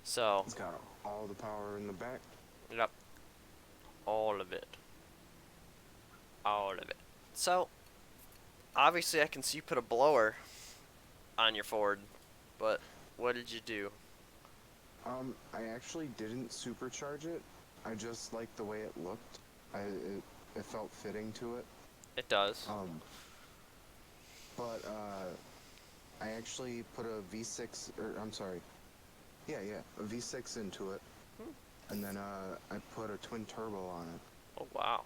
So, It's got all the power in the back. yep, all of it. All of it. So, obviously I can see you put a blower on your Ford, but what did you do? I actually didn't supercharge it. I just liked the way it looked. It felt fitting to it. It does. Um, but I actually put a V6, or I'm sorry, yeah, a V6 into it, Hmm. and then I put a twin turbo on it, Oh, wow.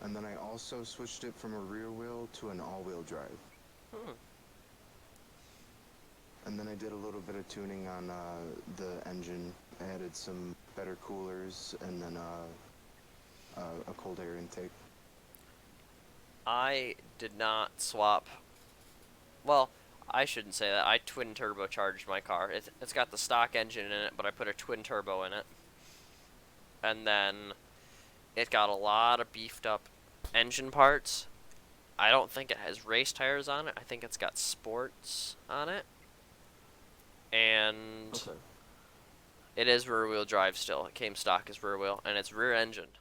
and then I also switched it from a rear wheel to an all-wheel drive, Hmm. and then I did a little bit of tuning on the engine. I added some better coolers, and then a cold air intake. I did not swap. Well, I shouldn't say that. I twin turbocharged my car. It's got the stock engine in it, but I put a twin turbo in it. And then it got a lot of beefed up engine parts. I don't think it has race tires on it. I think it's got sports on it. And Okay. it is rear wheel drive still. It came stock as rear wheel, and it's rear engined.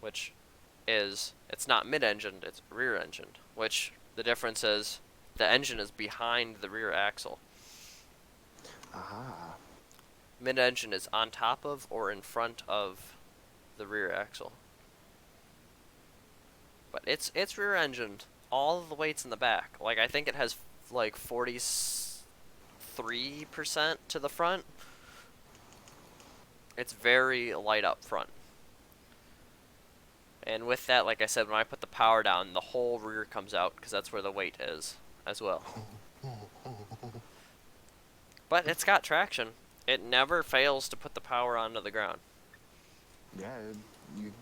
Which is, it's not mid-engined, it's rear-engined. Which the difference is the engine is behind the rear axle. Aha. Mid-engine is on top of or in front of the rear axle. But it's rear-engined. All of the weight's in the back. Like, I think it has like 43% to the front. It's very light up front. And with that, like I said, when I put the power down, the whole rear comes out because that's where the weight is as well. But it's got traction. It never fails to put the power onto the ground. Yeah, you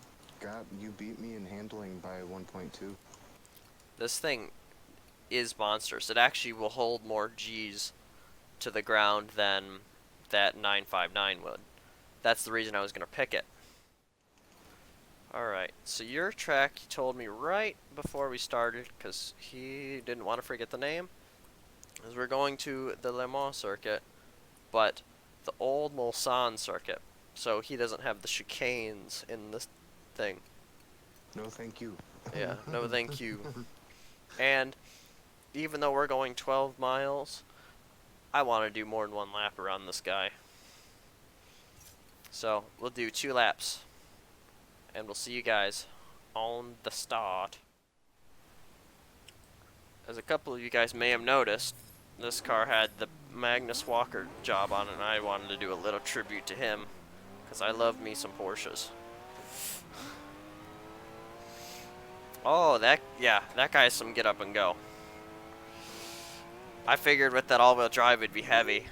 you beat me in handling by 1.2. This thing is monstrous. It actually will hold more G's to the ground than that 959 would. That's the reason I was going to pick it. Alright, so your track, he told me right before we started, because he didn't want to forget the name, is we're going to the Le Mans circuit, but the old Mulsanne circuit. So he doesn't have the chicanes in this thing. No, thank you. Yeah, no thank you. And even though we're going 12 miles, I want to do more than one lap around this guy. So we'll do 2 laps. And we'll see you guys on the start. As a couple of you guys may have noticed, this car had the Magnus Walker job on it, and I wanted to do a little tribute to him, because I love me some Porsches. Oh, that guy has some get up and go. I figured with that all-wheel drive it'd be heavy.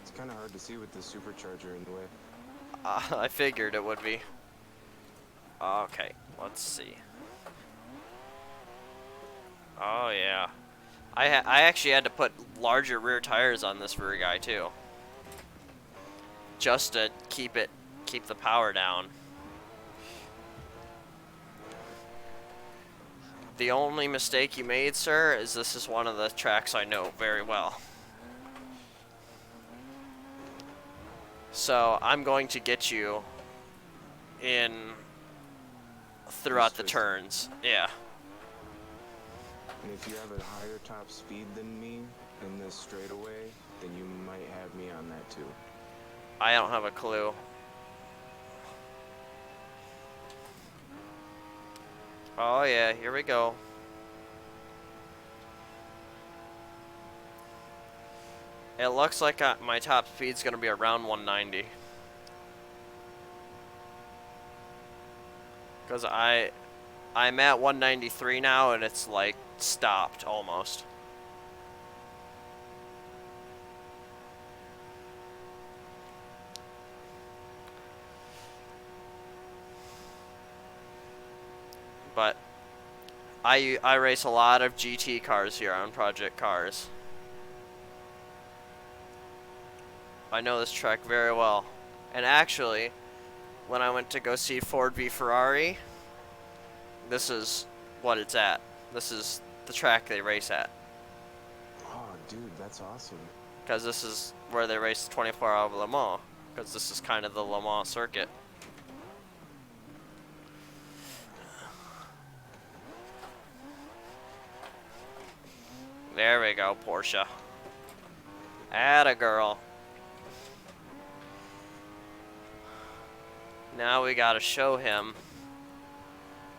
It's kind of hard to see with the supercharger in the way. I figured it would be. Okay, let's see. Oh yeah. I actually had to put larger rear tires on this rear guy too, just to keep the power down. The only mistake you made, sir, is this is one of the tracks I know very well. So I'm going to get you in throughout the turns. Yeah. And if you have a higher top speed than me in this straightaway, then you might have me on that too. I don't have a clue. Oh yeah, here we go. It looks like my top speed's gonna be around 190. Cause I'm at 193 now, and it's like stopped almost. But I race a lot of GT cars here on Project Cars. I know this track very well. And actually, when I went to go see Ford v Ferrari, this is what it's at. This is the track they race at. Oh, dude, that's awesome. Because this is where they race the 24 Hour of Le Mans. Because this is kind of the Le Mans circuit. There we go, Porsche. Atta girl. Now we gotta show him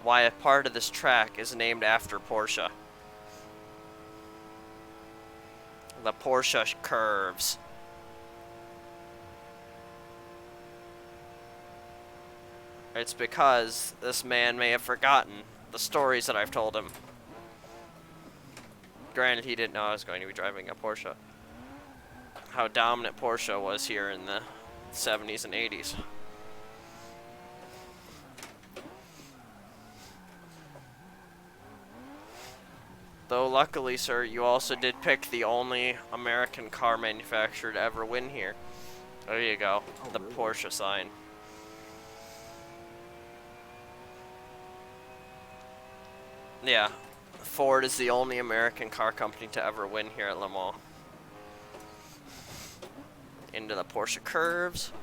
why a part of this track is named after Porsche. The Porsche curves. It's because this man may have forgotten the stories that I've told him. Granted, he didn't know I was going to be driving a Porsche. How dominant Porsche was here in the 70s and 80s. Though luckily, sir, you also did pick the only American car manufacturer to ever win here. There you go, the really? Porsche sign. Yeah, Ford is the only American car company to ever win here at Le Mans. Into the Porsche curves.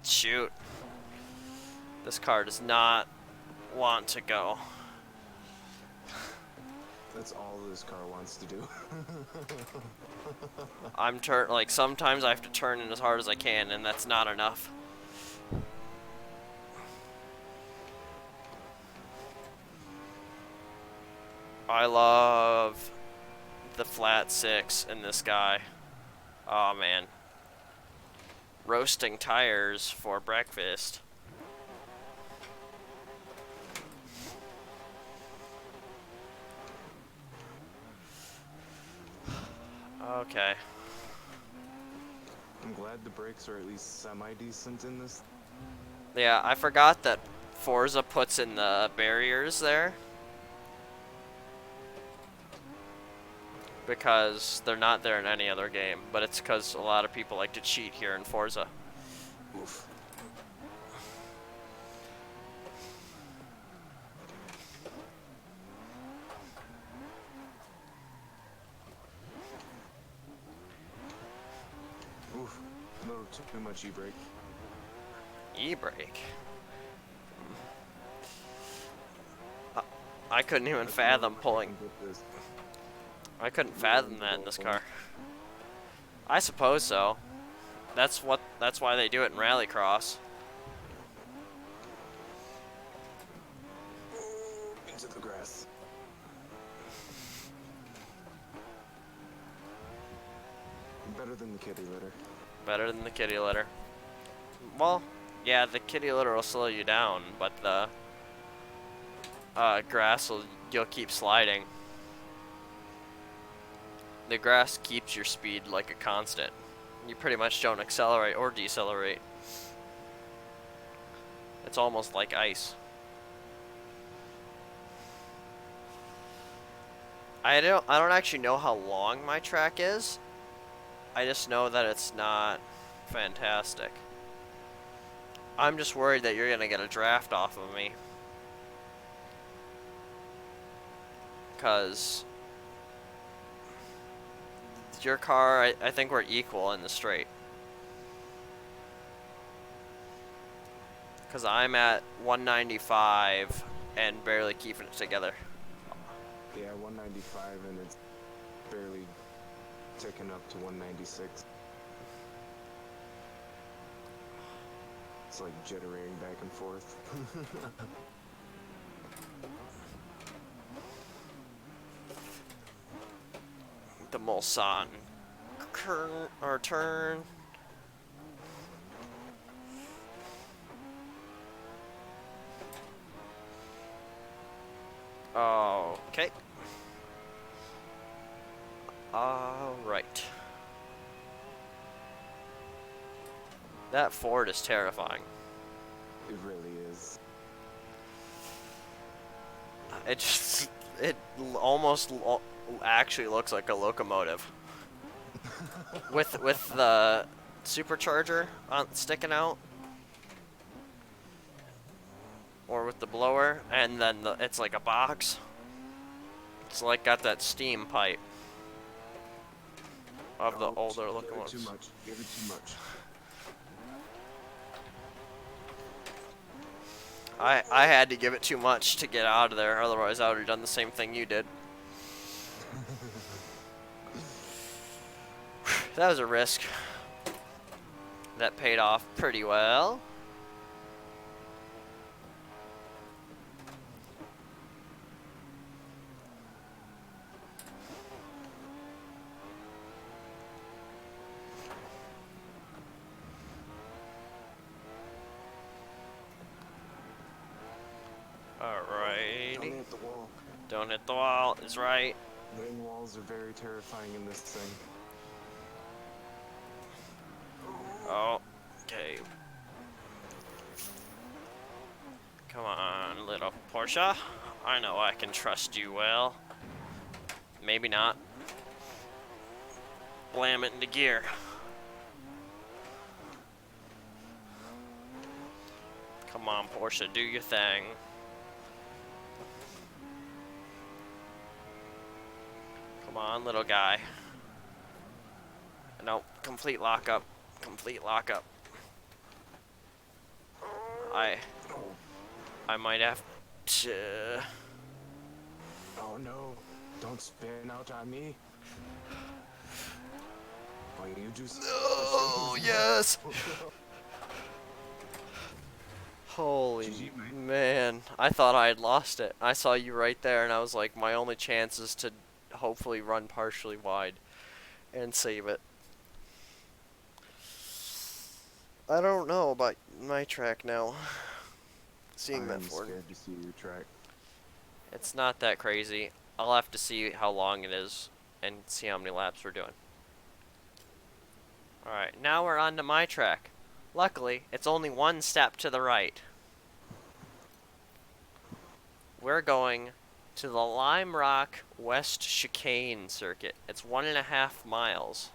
Shoot. This car does not want to go. That's all this car wants to do. like sometimes I have to turn in as hard as I can, and that's not enough. I love the flat six in this guy. Oh man. Roasting tires for breakfast. Okay. I'm glad the brakes are at least semi-decent in this. Yeah, I forgot that Forza puts in the barriers there. Because they're not there in any other game, but it's because a lot of people like to cheat here in Forza. Oof. Oof. A little too much e-brake. E-brake? I couldn't even fathom pulling. I couldn't fathom that in this car. I suppose so. That's why they do it in rallycross. Into the grass. Better than the kitty litter. Better than the kitty litter. Well, yeah, the kitty litter will slow you down, but the grass you'll keep sliding. The grass keeps your speed like a constant, You pretty much don't accelerate or decelerate. It's almost like ice. I don't actually know how long my track is. I just know that it's not fantastic. I'm just worried that you're gonna get a draft off of me. Cause your car, I think we're equal in the straight. Cause I'm at 195 and barely keeping it together. Yeah, 195, and it's barely ticking up to 196. It's like jittering back and forth. The Mulsanne turn. Okay. Alright. That Ford is terrifying. It really is. It almost actually looks like a locomotive. with the supercharger sticking out. Or with the blower, and then it's like a box. It's like got that steam pipe of the older looking ones. Too much. Give it too much. I had to give it too much to get out of there, otherwise I would have done the same thing you did. That was a risk. That paid off pretty well. Alrighty. Don't hit the wall. Don't hit the wall, is right. Hitting walls are very terrifying in this thing. Oh, okay. Come on, little Porsche. I know I can trust you well. Maybe not. Blam it into gear. Come on, Porsche, do your thing. Come on, little guy. No, complete lockup. Complete lockup. I might have to... Oh no, don't spin out on me. Why you just... Oh, yes! Holy GG, man. I thought I had lost it. I saw you right there, and I was like, my only chance is to hopefully run partially wide and save it. I don't know about my track now. Seeing that Ford. I'm scared to see your track. It's not that crazy. I'll have to see how long it is and see how many laps we're doing. Alright, now we're on to my track. Luckily, it's only one step to the right. We're going to the Lime Rock West Chicane circuit. It's 1.5 miles.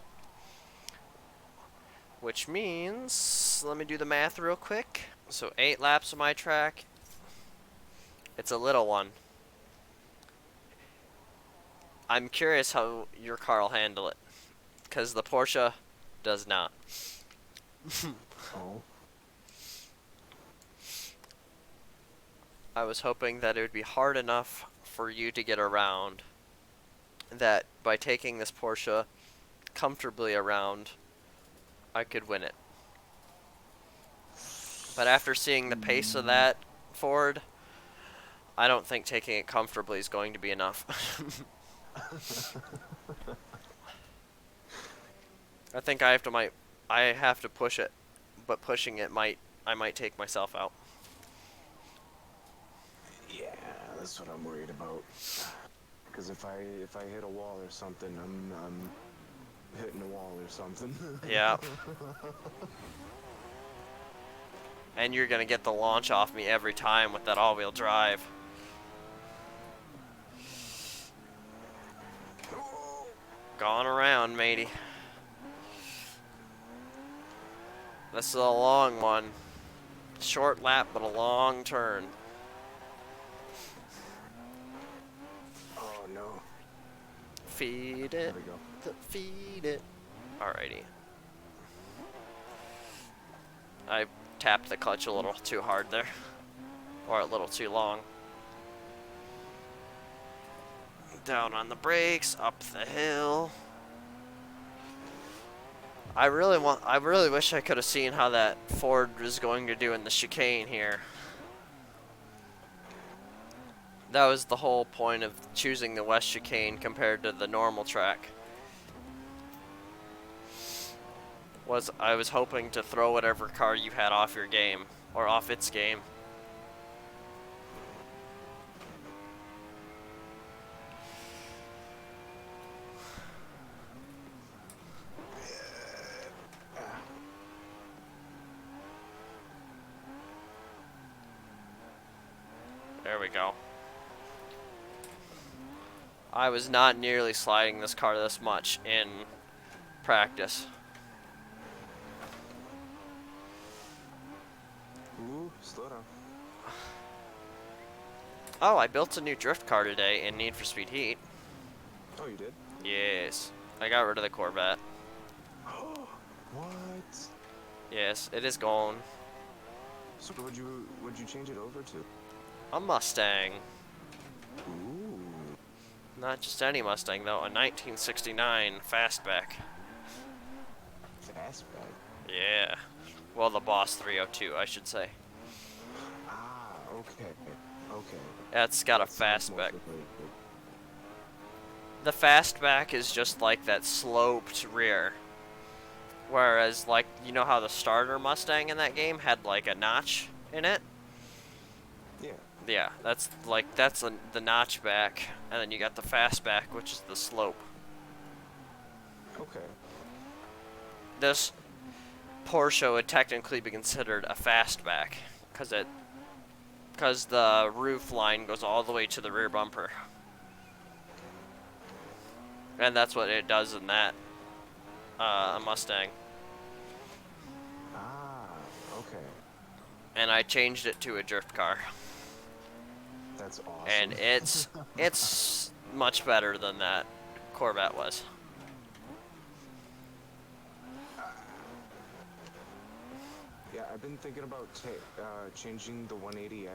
Which means, let me do the math real quick. So 8 laps of my track. It's a little one. I'm curious how your car will handle it, because the Porsche does not. Oh. I was hoping that it would be hard enough for you to get around, that by taking this Porsche comfortably around, I could win it. But after seeing the pace of that Ford, I don't think taking it comfortably is going to be enough. I think I have to push it, but pushing it I might take myself out. Yeah, that's what I'm worried about. Because if I hit a wall or something, hitting a wall or something. Yeah. And you're gonna get the launch off me every time with that all-wheel drive. Gone around, matey. This is a long one. Short lap, but a long turn. Oh no. Feed There it. we go. Feed it. Alrighty. I tapped the clutch a little too hard there. Or a little too long. Down on the brakes, up the hill. I really wish I could have seen how that Ford was going to do in the chicane here. That was the whole point of choosing the West chicane compared to the normal track. I was hoping to throw whatever car you had off your game, or off its game. There we go. I was not nearly sliding this car this much in practice. Ooh, slow down. Oh, I built a new drift car today in Need for Speed Heat. Oh, you did? Yes. I got rid of the Corvette. What? Yes, it is gone. So what'd you change it over to? A Mustang. Ooh. Not just any Mustang, though. A 1969 Fastback. Fastback? Yeah. Well, the Boss 302, I should say. Ah, okay. Okay. It's got a Sounds more fastback. familiar. The Fastback is just like that sloped rear. Whereas, like, you know how the starter Mustang in that game had, like, a notch in it? Yeah. Yeah, that's the notchback, and then you got the Fastback, which is the slope. Okay. This Porsche would technically be considered a Fastback, because the roof line goes all the way to the rear bumper. And that's what it does in that Mustang. Ah, okay. And I changed it to a drift car. That's awesome. And it's much better than that Corvette was. Yeah, I've been thinking about changing the 180X.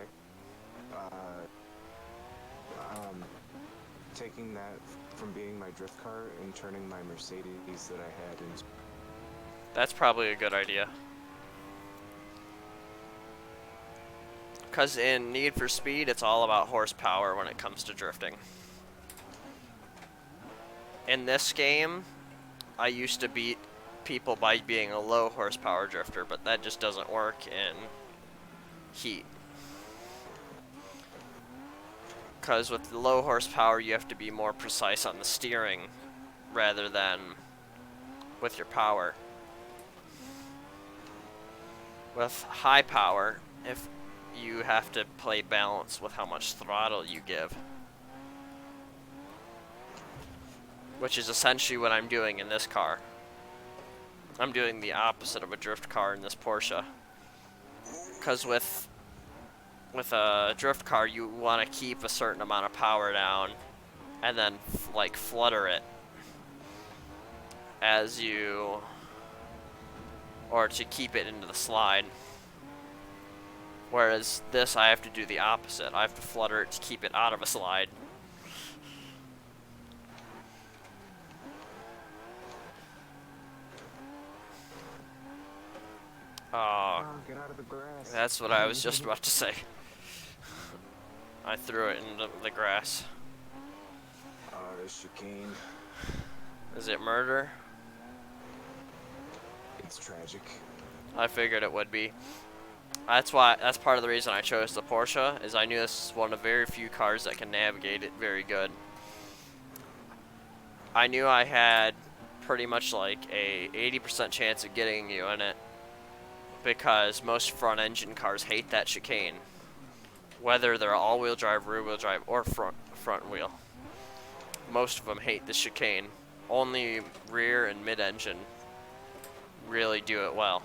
Taking that from being my drift car and turning my Mercedes that I had into. That's probably a good idea. Because in Need for Speed, it's all about horsepower when it comes to drifting. In this game, I used to beat people by being a low horsepower drifter, but that just doesn't work in Heat. Because with the low horsepower, you have to be more precise on the steering rather than with your power. With high power, if you have to play balance with how much throttle you give. Which is essentially what I'm doing in this car. I'm doing the opposite of a drift car in this Porsche. Because with a drift car, you want to keep a certain amount of power down and then like flutter it as you, or to keep it into the slide. Whereas this, I have to do the opposite. I have to flutter it to keep it out of a slide. Oh, Get out of the grass. that's what I was just about to say. I threw it into the grass. Oh, this chicane. Is it murder? It's tragic. I figured it would be. That's part of the reason I chose the Porsche, is I knew this is one of very few cars that can navigate it very good. I knew I had pretty much like a 80% chance of getting you in it, because most front engine cars hate that chicane, whether they're all-wheel drive, rear-wheel drive, or front wheel. Most of them hate the chicane. Only rear and mid-engine really do it well.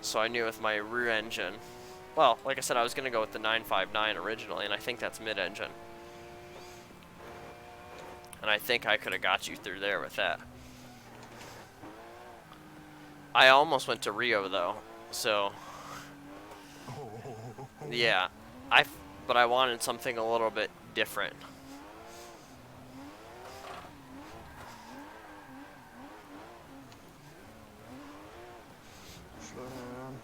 So I knew with my rear engine, well, like I said, I was going to go with the 959 originally, and I think that's mid-engine. And I think I could have got you through there with that. I almost went to Rio, though, so yeah. But I wanted something a little bit different. Slow down.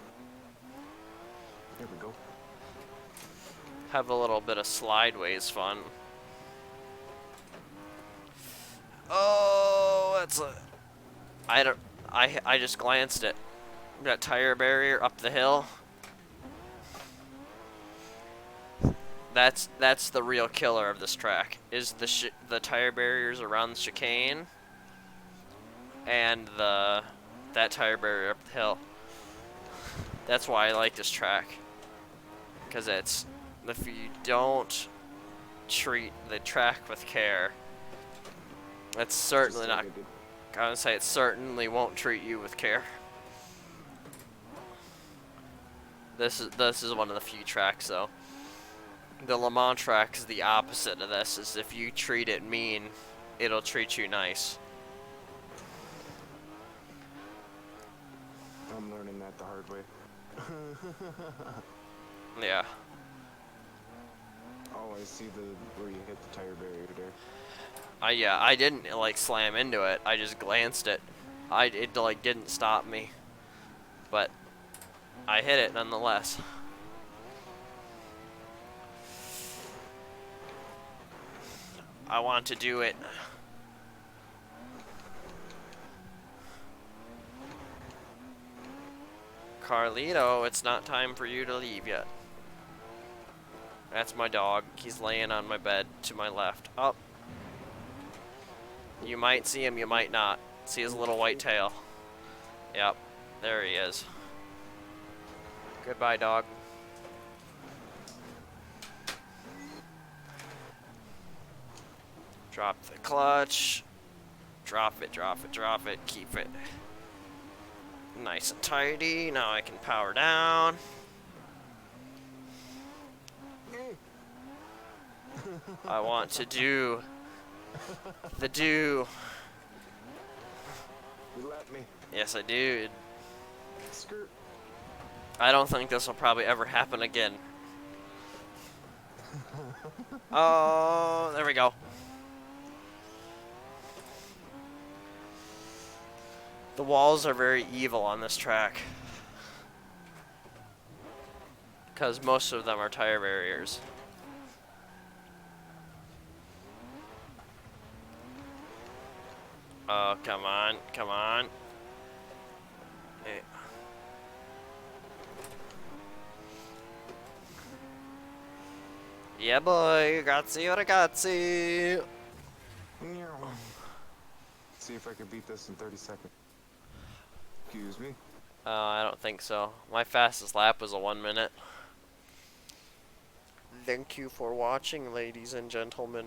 There we go. Have a little bit of slideways fun. Oh, that's a... I just glanced at that tire barrier up the hill. That's the real killer of this track, is the tire barriers around the chicane and that tire barrier up the hill. That's why I like this track, because if you don't treat the track with care, that's certainly not. I would say it certainly won't treat you with care. This is one of the few tracks though. The Le Mans track is the opposite of this. Is if you treat it mean, it'll treat you nice. I'm learning that the hard way. Yeah. Oh, I see where you hit the tire barrier there. I didn't like slam into it. I just glanced it. It like didn't stop me, but I hit it nonetheless. I want to do it. Carlito, it's not time for you to leave yet. That's my dog. He's laying on my bed to my left. Oh. You might see him, you might not. See his little white tail. Yep, there he is. Goodbye, dog. Drop the clutch. Drop it, drop it, drop it. Keep it nice and tidy. Now I can power down. I want to do the do. You let me. Yes, I do. Skirt. I don't think this will probably ever happen again. Oh, there we go. The walls are very evil on this track, because most of them are tire barriers. Oh, come on, come on. Hey. Yeah, boy, ragazzi, ragazzi. See if I can beat this in 30 seconds. Excuse me. I don't think so. My fastest lap was a 1 minute. Thank you for watching, ladies and gentlemen.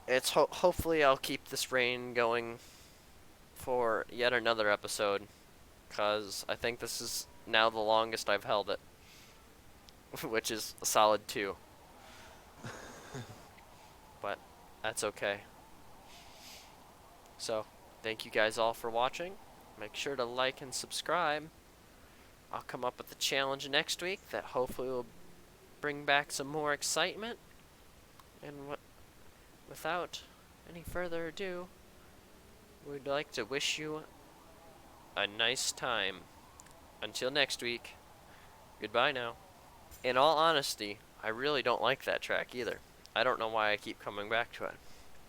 It's hopefully I'll keep this rain going for yet another episode, because I think this is now the longest I've held it, which is a solid 2. But that's okay. So, thank you guys all for watching. Make sure to like and subscribe. I'll come up with a challenge next week that hopefully will bring back some more excitement. And without any further ado, we'd like to wish you a nice time. Until next week, goodbye now. In all honesty, I really don't like that track either. I don't know why I keep coming back to it.